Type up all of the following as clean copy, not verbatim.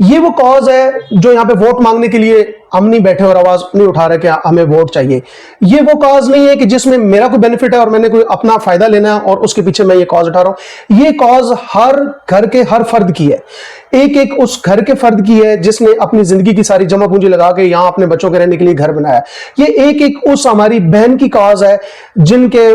یہ وہ کاز ہے جو یہاں پہ ووٹ مانگنے کے لیے ہم نہیں بیٹھے اور آواز نہیں اٹھا رہے کہ ہمیں ووٹ چاہیے. یہ وہ کاز نہیں ہے کہ جس میں میرا کوئی بینیفٹ ہے اور میں نے کوئی اپنا فائدہ لینا ہے اور اس کے پیچھے میں یہ کاز اٹھا رہا ہوں. یہ کاز ہر گھر کے ہر فرد کی ہے, ایک ایک اس گھر کے فرد کی ہے جس نے اپنی زندگی کی ساری جمع پونجی لگا کے یہاں اپنے بچوں کے رہنے کے لیے گھر بنایا. یہ ایک ایک اس ہماری بہن کی کاز ہے جن کے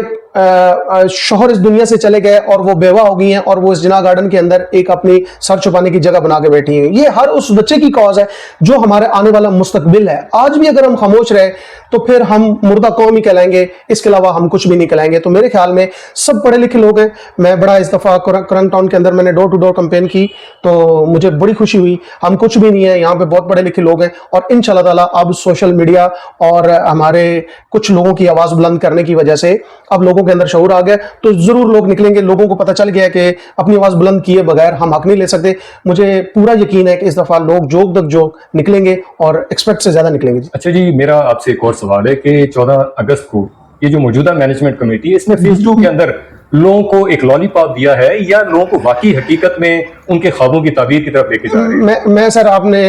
شوہر اس دنیا سے چلے گئے اور وہ بیوہ ہو گئی ہیں اور وہ اس جناح گارڈن کے اندر ایک اپنی سر چھپانے کی جگہ بنا کے بیٹھی ہیں. یہ ہر اس بچے کی کاز ہے جو ہمارے آنے والا مستقبل ہے. آج بھی اگر ہم خاموش رہے تو پھر ہم مردہ قوم ہی کہلائیں گے, اس کے علاوہ ہم کچھ بھی نہیں کہلائیں گے. تو میرے خیال میں سب پڑھے لکھے لوگ ہیں. میں بڑا اس دفعہ کرنگ ٹاؤن کے اندر میں نے ڈور ٹو ڈور کمپین کی تو مجھے بڑی خوشی ہوئی. ہم کچھ بھی نہیں ہیں, یہاں پہ بہت پڑھے لکھے لوگ ہیں اور انشاءاللہ تعالیٰ اب سوشل میڈیا اور ہمارے کچھ لوگوں کی آواز بلند کرنے کی وجہ سے اب لوگوں کے اندر شعور آ گیا تو ضرور لوگ نکلیں گے. لوگوں کو پتہ چل گیا کہ اپنی آواز بلند کیے بغیر ہم حق نہیں لے سکتے. مجھے پورا یقین ہے کہ اس دفعہ لوگ جوگ تک جوگ نکلیں گے اور ایکسپیکٹ سے زیادہ نکلیں گے. اچھا جی, میرا آپ سے ایک اور سوال ہے کہ 14 اگست کو یہ جو موجودہ مینجمنٹ کمیٹی ہے اس نے فیز 2 کے اندر لوگوں کو ایک لالی پاپ دیا ہے یا لوگوں کو واقعی حقیقت میں ان کے خوابوں کی تعبیر کی طرف لے کے جا رہے ہیں؟ میں سر آپ نے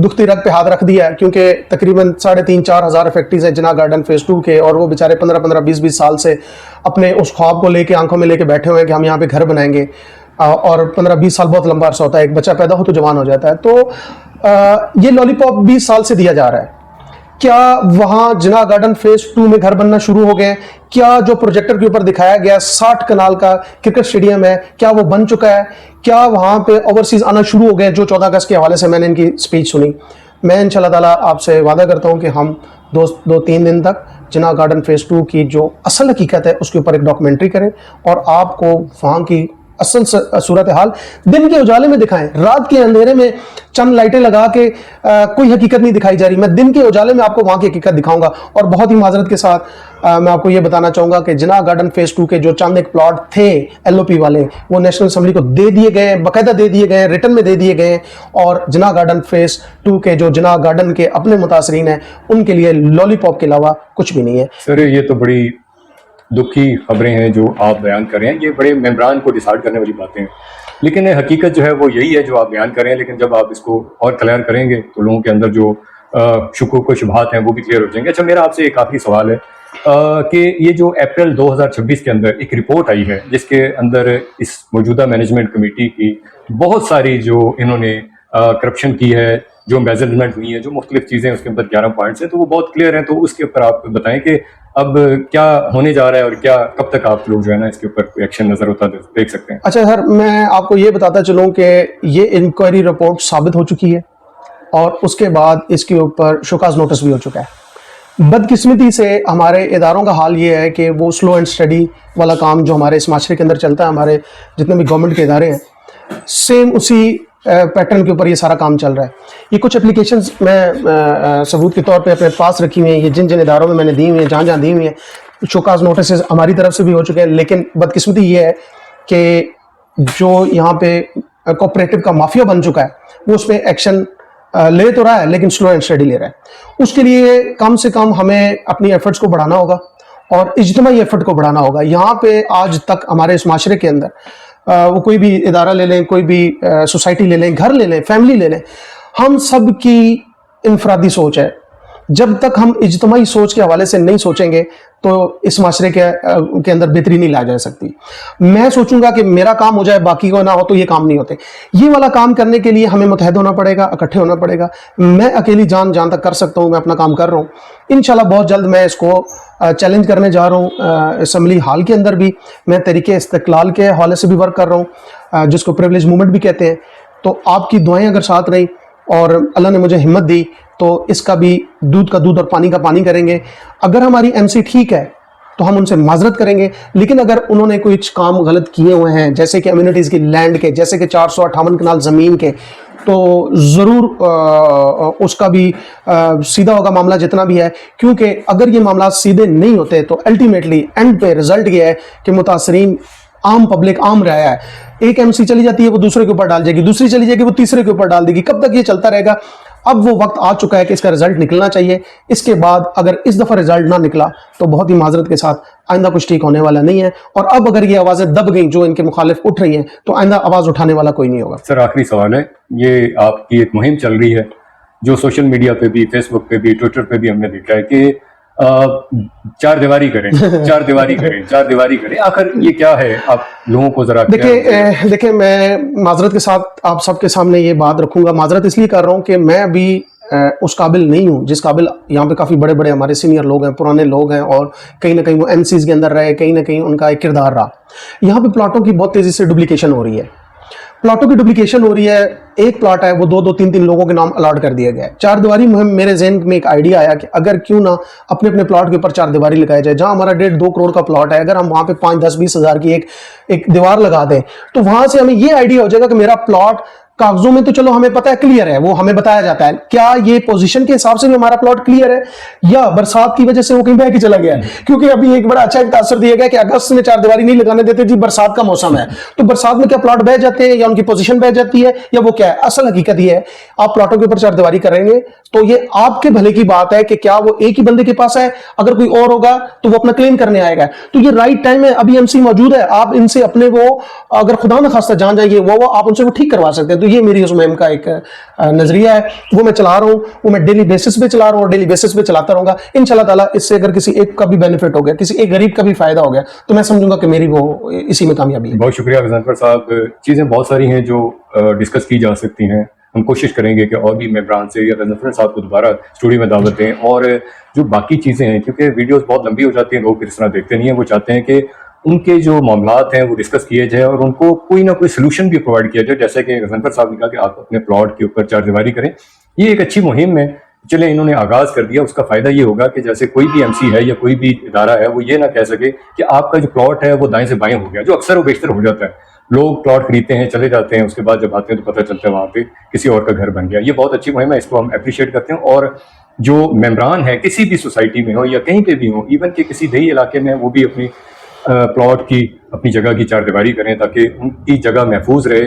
دکھتی رگ پہ ہاتھ رکھ دیا ہے کیونکہ تقریباً 3,500-4 ہزار فیکٹریز ہیں جناح گارڈن فیز 2 کے اور وہ بیچارے 15-20 سال سے اپنے اس خواب کو لے کے آنکھوں میں لے کے بیٹھے ہوئے ہیں کہ ہم یہاں پہ گھر بنائیں گے اور 15-20 سال بہت لمبا عرصہ ہوتا ہے. ایک بچہ پیدا ہو تو جوان ہو جاتا ہے. تو یہ لالی پاپ 20 سال سے دیا جا رہا ہے. کیا وہاں جناح گارڈن فیز 2 میں گھر بننا شروع ہو گئے؟ کیا جو پروجیکٹر کے اوپر دکھایا گیا 60 کنال کا کرکٹ سٹیڈیم ہے کیا وہ بن چکا ہے؟ کیا وہاں پہ اوورسیز آنا شروع ہو گئے جو 14 اگست کے حوالے سے میں نے ان کی سپیچ سنی؟ میں انشاءاللہ تعالیٰ آپ سے وعدہ کرتا ہوں کہ ہم 2-3 دن تک جناح گارڈن فیز 2 کی جو اصل حقیقت ہے اس کے اوپر ایک ڈاکومنٹری کریں اور آپ کو وہاں کی اصل صورتحال دن کے اجالے میں دکھائیں. رات کے اندھیرے میں چند لائٹیں لگا کے کوئی حقیقت نہیں دکھائی جا رہی. میں دن کے اجالے میں آپ کو وہاں کی حقیقت دکھاؤں گا. اور بہت ہی معذرت کے ساتھ میں آپ کو یہ بتانا چاہوں گا کہ جناح گارڈن فیز 2 کے جو چند ایک پلاٹ تھے LOP والے وہ نیشنل اسمبلی کو دے دیے گئے, باقاعدہ دے دیے گئے, ریٹن میں دے دیے گئے. اور جناح گارڈن فیز 2 کے جو جناح گارڈن کے اپنے متاثرین ہیں ان کے لیے لالی پاپ کے علاوہ کچھ بھی نہیں ہے. سر یہ تو بڑی دکھی خبریں ہیں جو آپ بیان کر رہے ہیں, یہ بڑے ممبران کو ڈیسائیڈ کرنے والی باتیں ہیں, لیکن حقیقت جو ہے وہ یہی ہے جو آپ بیان کر رہے ہیں. لیکن جب آپ اس کو اور کلیئر کریں گے تو لوگوں کے اندر جو شکوک و شبہات ہیں وہ بھی کلیئر ہو جائیں گے. اچھا, میرا آپ سے ایک آخری سوال ہے کہ یہ جو اپریل 2026 کے اندر ایک رپورٹ آئی ہے جس کے اندر اس موجودہ مینجمنٹ کمیٹی کی بہت ساری جو انہوں نے کرپشن کی ہے, جو میزرمنٹ ہوئی ہیں, جو مختلف چیزیں اس کے اندر 11 پوائنٹس ہیں, تو وہ بہت کلیئر ہیں. تو اس کے اوپر آپ بتائیں کہ اب کیا ہونے جا رہا ہے اور کیا کب تک آپ لوگ جو ہے نا اس کے اوپر کوئی ایکشن نظر ہوتا دیکھ سکتے ہیں؟ اچھا سر, میں آپ کو یہ بتاتا چلوں کہ یہ انکوائری رپورٹ ثابت ہو چکی ہے اور اس کے بعد اس کے اوپر شوکاز نوٹس بھی ہو چکا ہے. بدقسمتی سے ہمارے اداروں کا حال یہ ہے کہ وہ سلو اینڈ اسٹڈی والا کام جو ہمارے اس معاشرے کے اندر چلتا ہے, ہمارے جتنے بھی گورنمنٹ کے ادارے ہیں سیم اسی پیٹرن کے اوپر یہ سارا کام چل رہا ہے. یہ کچھ اپلیکیشنز میں ثبوت کے طور پہ اپنے پاس رکھی ہوئی ہیں, یہ جن اداروں میں میں نے دی ہوئی ہیں, جہاں جہاں دی ہوئی ہیں, شوکاز نوٹسز ہماری طرف سے بھی ہو چکے ہیں. لیکن بدقسمتی یہ ہے کہ جو یہاں پہ کوپریٹو کا مافیا بن چکا ہے وہ اس پہ ایکشن لے تو رہا ہے لیکن سلو اینڈ اسٹڈی لے رہا ہے. اس کے لیے کم سے کم ہمیں اپنی ایفرٹس کو بڑھانا ہوگا اور اجتماعی ایفرٹ کو بڑھانا ہوگا. یہاں پہ آج تک ہمارے اس معاشرے کے اندر وہ کوئی بھی ادارہ لے لیں, کوئی بھی سوسائٹی لے لیں, گھر لے لیں, فیملی لے لیں, ہم سب کی انفرادی سوچ ہے. جب تک ہم اجتماعی سوچ کے حوالے سے نہیں سوچیں گے تو اس معاشرے کے اندر بہتری نہیں لا جا سکتی. میں سوچوں گا کہ میرا کام ہو جائے باقی کو نہ ہو تو یہ کام نہیں ہوتے. یہ والا کام کرنے کے لیے ہمیں متحد ہونا پڑے گا, اکٹھے ہونا پڑے گا. میں اکیلی جان تک کر سکتا ہوں, میں اپنا کام کر رہا ہوں. انشاءاللہ بہت جلد میں اس کو چیلنج کرنے جا رہا ہوں. اسمبلی ہال کے اندر بھی میں تحریک استقلال کے حوالے سے بھی ورک کر رہا ہوں جس کو پریویلیج موومنٹ بھی کہتے ہیں. تو آپ کی دعائیں اگر ساتھ رہیں اور اللہ نے مجھے ہمت دی تو اس کا بھی دودھ کا دودھ اور پانی کا پانی کریں گے. اگر ہماری MC ٹھیک ہے تو ہم ان سے معذرت کریں گے, لیکن اگر انہوں نے کوئی کام غلط کیے ہوئے ہیں جیسے کہ امیونٹیز کی لینڈ کے, جیسے کہ 458 کنال زمین کے, تو ضرور اس کا بھی سیدھا ہوگا معاملہ جتنا بھی ہے. کیونکہ اگر یہ معاملات سیدھے نہیں ہوتے تو الٹیمیٹلی اینڈ پہ رزلٹ یہ ہے کہ متاثرین عام پبلک عام رہا ہے. ایک MC چلی جاتی ہے وہ دوسرے کے اوپر ڈال جائے گی, دوسری چلی جائے گی وہ تیسرے کے اوپر ڈال دے گی. کب تک یہ چلتا رہے گا؟ اب وہ وقت آ چکا ہے کہ اس کا رزلٹ نکلنا چاہیے. اس کے بعد اگر اس دفعہ رزلٹ نہ نکلا تو بہت ہی معذرت کے ساتھ آئندہ کچھ ٹھیک ہونے والا نہیں ہے. اور اب اگر یہ آوازیں دب گئیں جو ان کے مخالف اٹھ رہی ہیں تو آئندہ آواز اٹھانے والا کوئی نہیں ہوگا. سر آخری سوال ہے, یہ آپ کی ایک مہم چل رہی ہے جو سوشل میڈیا پہ بھی, فیس بک پہ بھی, ٹویٹر پہ بھی ہم نے دیکھا ہے کہ چار دیواری کریں, چار دیواری کریں, چار دیواری کریں, آخر یہ کیا ہے؟ آپ لوگوں کو ذرا دیکھیں میں معذرت کے ساتھ آپ سب کے سامنے یہ بات رکھوں گا. معذرت اس لیے کر رہا ہوں کہ میں ابھی اس قابل نہیں ہوں جس قابل یہاں پہ کافی بڑے بڑے ہمارے سینئر لوگ ہیں, پرانے لوگ ہیں, اور کہیں نہ کہیں وہ ایم سیز کے اندر رہے, کہیں نہ کہیں ان کا ایک کردار رہا. یہاں پہ پلاٹوں کی بہت تیزی سے ڈپلیکیشن ہو رہی ہے. پلاٹوں کی ڈپلیکیشن ہو رہی ہے. ایک پلاٹ ہے وہ 2-3 لوگوں کے نام الاٹ کر دیا گیا ہے. چار دیواری مہم میرے ذہن میں ایک آئیڈیا آیا کہ اگر کیوں نہ اپنے اپنے پلاٹ کے اوپر چار دیواری لگایا جائے. جہاں ہمارا 1.5-2 کروڑ کا پلاٹ ہے, اگر ہم وہاں پہ 5-10-20 ہزار کی ایک دیوار لگا دیں تو وہاں سے ہمیں یہ آئیڈیا ہو جائے گا کہ میرا پلاٹ کاغذوں میں تو چلو ہمیں پتہ ہے کلیئر ہے, وہ ہمیں بتایا جاتا ہے. کیا یہ پوزیشن کے حساب سے بھی ہمارا پلاٹ کلیئر ہے یا برسات کی وجہ سے وہ کہیں بہ کے چلا گیا ہے؟ کیونکہ ابھی ایک بڑا اچھا ایک تاثر دیا گیا کہ اگست میں چار دیواری نہیں لگانے دیتے جی, برسات کا موسم ہے. تو برسات میں کیا پلاٹ بہ جاتے ہیں یا ان کی پوزیشن بہ جاتی ہے یا وہ کیا ہے؟ اصل حقیقت یہ ہے آپ پلاٹوں کے اوپر چار دیواری کریں گے تو یہ آپ کے بھلے کی بات ہے کہ کیا وہ ایک ہی بندے کے پاس ہے, اگر کوئی اور ہوگا تو وہ اپنا کلیم کرنے آئے گا. تو یہ رائٹ ٹائم ہے, ابھی ایم سی موجود ہے, آپ ان سے اپنے وہ اگر خدا نخواستہ جان جائیں گے وہ آپ ان سے وہ ٹھیک کروا سکتے ہیں. تو یہ میری اس مہم کا ایک نظریہ ہے, وہ میں چلا رہا ہوں, وہ میں ڈیلی بیسس پہ چلا رہا ہوں اور ڈیلی بیسس پہ چلاتا رہوں گا انشاءاللہ تعالیٰ. اس سے اگر کسی ایک کا بھی بینیفٹ ہو گیا, کسی ایک غریب کا بھی فائدہ ہو گیا تو میں سمجھوں گا کہ میری وہ اسی میں کامیابی ہے. بہت شکریہ غضنفر صاحب. چیزیں بہت ساری ہیں جو ڈسکس کی جا سکتی ہیں. ہم کوشش کریں گے کہ اور بھی ممبران سے یا غضنفر صاحب کو دوبارہ اسٹوڈیو میں دعوت دیں, اور جو باقی چیزیں ہیں کیونکہ ویڈیوز بہت لمبی ہو جاتی ہیں, لوگ اس طرح دیکھتے نہیں ہیں. وہ چاہتے ہیں کہ ان کے جو معاملات ہیں وہ ڈسکس کیے جائیں اور ان کو کوئی نہ کوئی سلوشن بھی پرووائڈ کیا جائے. جیسے کہ غضنفر صاحب نے کہا کہ آپ اپنے پلاٹ کے اوپر چار دیواری کریں, یہ ایک اچھی مہم ہے. چلیں انہوں نے آغاز کر دیا, اس کا فائدہ یہ ہوگا کہ جیسے کوئی بھی ایم سی ہے یا کوئی بھی ادارہ ہے وہ یہ نہ کہہ سکے کہ آپ کا جو پلاٹ ہے وہ دائیں سے بائیں ہو گیا, جو اکثر و بیشتر ہو جاتا ہے. لوگ پلاٹ خریدتے ہیں, چلے جاتے ہیں, اس کے بعد جب آتے ہیں تو پتہ چلتا ہے وہاں پہ کسی اور کا گھر بن گیا. یہ بہت اچھی مہم ہے, اس کو ہم اپریشیٹ کرتے ہیں. اور جو ممبران ہیں کسی بھی سوسائٹی میں ہو یا کہیں پہ بھی ہوں, ایون کہ کسی دیہی علاقے میں, وہ بھی اپنی پلاٹ کی اپنی جگہ کی چار دیواری کریں تاکہ ان کی جگہ محفوظ رہے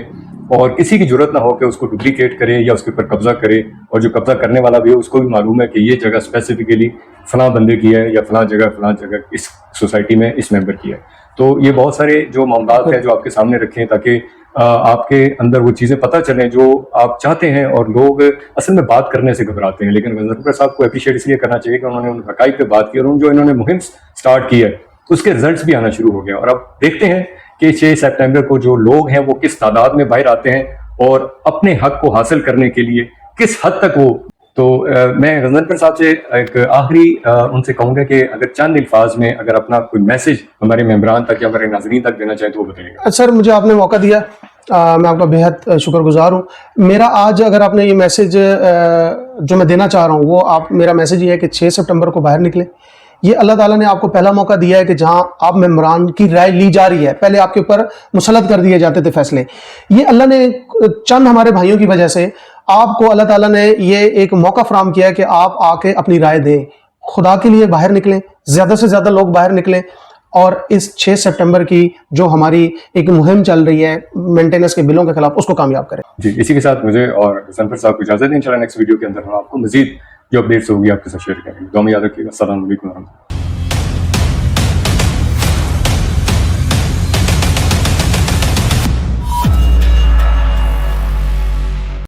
اور کسی کی ضرورت نہ ہو کہ اس کو ڈپلیکیٹ کرے یا اس کے اوپر قبضہ کرے. اور جو قبضہ کرنے والا بھی ہے اس کو بھی معلوم ہے کہ یہ جگہ اسپیسیفکلی فلاں بندے کی ہے یا فلاں جگہ اس سوسائٹی میں اس ممبر کی ہے. تو یہ بہت سارے جو معاملات ہیں جو آپ کے سامنے رکھیں تاکہ آپ کے اندر وہ چیزیں پتہ چلیں جو آپ چاہتے ہیں. اور لوگ اصل میں بات کرنے سے گھبراتے ہیں, لیکن غضنفر صاحب کو اپریشیٹ اس لیے کرنا چاہیے کہ انہوں نے ان حقائق پہ بات کی اور جو انہوں نے مہم سٹارٹ کی ہے اس کے رزلٹس بھی آنا شروع ہو گئے. اور اب دیکھتے ہیں کہ 6 سپٹمبر کو جو لوگ ہیں وہ کس تعداد میں باہر آتے ہیں اور اپنے حق کو حاصل کرنے کے لیے کس حد تک وہ. تو میں غضنفر صاحب سے ایک آخری ان سے کہوں گا کہ اگر چند الفاظ میں اگر اپنا کوئی میسج ہمارے ممبران تک یا ہمارے ناظرین تک دینا چاہیں تو وہ بتائیے گا. سر مجھے آپ نے موقع دیا, میں آپ کا بےحد شکر گزار ہوں. میرا آج اگر آپ نے یہ میسج جو میں دینا چاہ رہا ہوں وہ میرا میسج یہ ہے کہ 6 سپٹمبر کو باہر نکلیں. یہ اللہ تعالیٰ نے آپ کو پہلا موقع دیا ہے کہ جہاں آپ ممبران کی رائے لی جا رہی ہے, پہلے آپ کے اوپر مسلط کر دیے جاتے تھے فیصلے. یہ اللہ نے چند ہمارے بھائیوں کی وجہ سے آپ کو اللہ تعالیٰ نے یہ ایک موقع فراہم کیا ہے کہ آپ آ کے اپنی رائے دیں. خدا کے لیے باہر نکلیں, زیادہ سے زیادہ لوگ باہر نکلیں اور اس 6 سپٹمبر کی جو ہماری ایک مہم چل رہی ہے مینٹیننس کے بلوں کے خلاف اس کو کامیاب کریں. جی اسی کے ساتھ مجھے اور غضنفر صاحب کو اجازت دیں. انشاءاللہ نیکسٹ ویڈیو کے اندر ہم آپ کو مزید جو اپڈیٹس ہوگی آپ کے ساتھ شیئر کریں گے. دعا میں یاد رکھیے گا. السلام علیکم ورحمۃ اللہ.